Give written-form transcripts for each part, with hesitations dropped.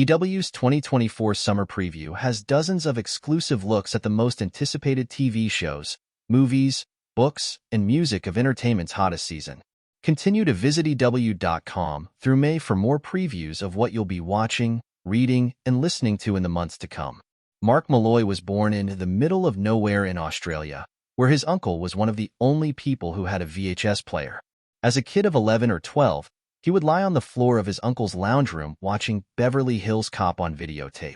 EW's 2024 summer preview has dozens of exclusive looks at the most anticipated TV shows, movies, books, and music of entertainment's hottest season. Continue to visit EW.com through May for more previews of what you'll be watching, reading, and listening to in the months to come. Mark Malloy was born in the middle of nowhere in Australia, where his uncle was one of the only people who had a VHS player. As a kid of 11 or 12, he would lie on the floor of his uncle's lounge room watching Beverly Hills Cop on videotape.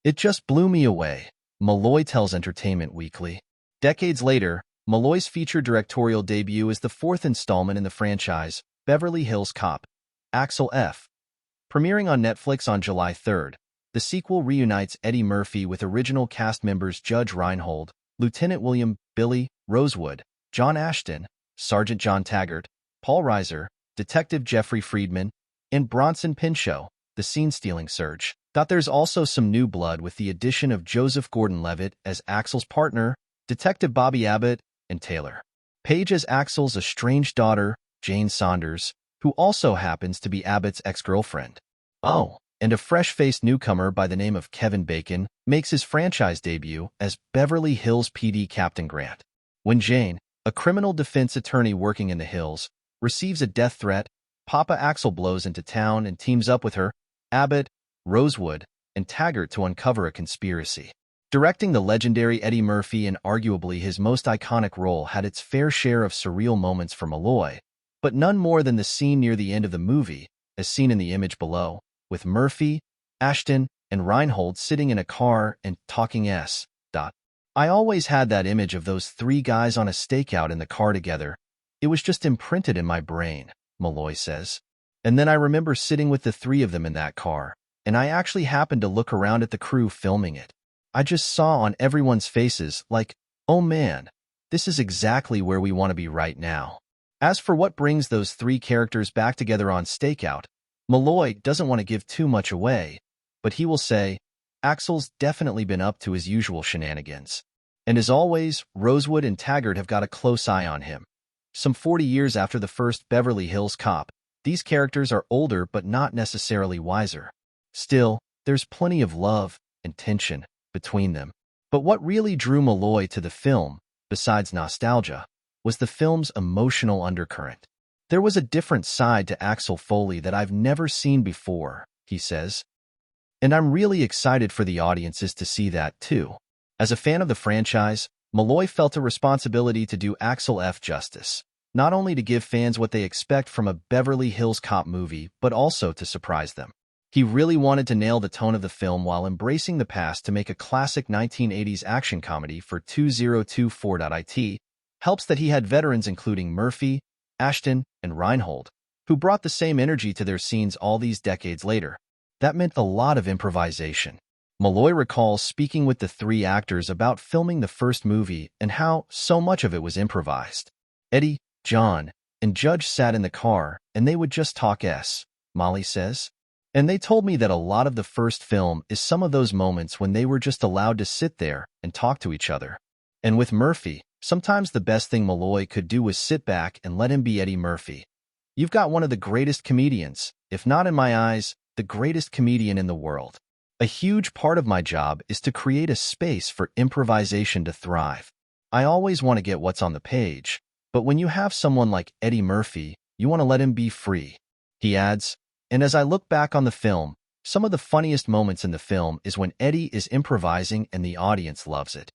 It just blew me away, Malloy tells Entertainment Weekly. Decades later, Malloy's feature directorial debut is the fourth installment in the franchise, Beverly Hills Cop, Axel F. Premiering on Netflix on July 3rd, the sequel reunites Eddie Murphy with original cast members Judge Reinhold, Lieutenant William "Billy" Rosewood, John Ashton, Sergeant John Taggart, Paul Reiser, Detective Jeffrey Friedman, and Bronson Pinchot, the scene-stealing Surge. There's also some new blood with the addition of Joseph Gordon-Levitt as Axel's partner, Detective Bobby Abbott, and Taylor Page as Axel's estranged daughter, Jane Saunders, who also happens to be Abbott's ex-girlfriend. Oh, and a fresh-faced newcomer by the name of Kevin Bacon makes his franchise debut as Beverly Hills PD Captain Grant. When Jane, a criminal defense attorney working in the Hills, receives a death threat, Papa Axel blows into town and teams up with her, Abbott, Rosewood, and Taggart to uncover a conspiracy. Directing the legendary Eddie Murphy in arguably his most iconic role had its fair share of surreal moments for Malloy, but none more than the scene near the end of the movie, as seen in the image below, with Murphy, Ashton, and Reinhold sitting in a car and talking s. I always had that image of those three guys on a stakeout in the car together. It was just imprinted in my brain, Malloy says. And then I remember sitting with the three of them in that car, and I actually happened to look around at the crew filming it. I just saw on everyone's faces, like, oh man, this is exactly where we want to be right now. As for what brings those three characters back together on Stakeout, Malloy doesn't want to give too much away, but he will say, Axel's definitely been up to his usual shenanigans. And as always, Rosewood and Taggart have got a close eye on him. Some 40 years after the first Beverly Hills Cop, these characters are older but not necessarily wiser. Still, there's plenty of love and tension between them. But what really drew Malloy to the film, besides nostalgia, was the film's emotional undercurrent. There was a different side to Axel Foley that I've never seen before, he says. And I'm really excited for the audiences to see that too. As a fan of the franchise, Malloy felt a responsibility to do Axel F justice, not only to give fans what they expect from a Beverly Hills Cop movie, but also to surprise them. He really wanted to nail the tone of the film while embracing the past to make a classic 1980s action comedy for 2024. Helps that he had veterans including Murphy, Ashton, and Reinhold, who brought the same energy to their scenes all these decades later. That meant a lot of improvisation. Malloy recalls speaking with the three actors about filming the first movie and how so much of it was improvised. Eddie, John, and Judge sat in the car, and they would just talk s. Molly says. And they told me that a lot of the first film is some of those moments when they were just allowed to sit there and talk to each other. And with Murphy, sometimes the best thing Malloy could do was sit back and let him be Eddie Murphy. You've got one of the greatest comedians, if not in my eyes, the greatest comedian in the world. A huge part of my job is to create a space for improvisation to thrive. I always want to get what's on the page, but when you have someone like Eddie Murphy, you want to let him be free. He adds, and as I look back on the film, some of the funniest moments in the film is when Eddie is improvising and the audience loves it.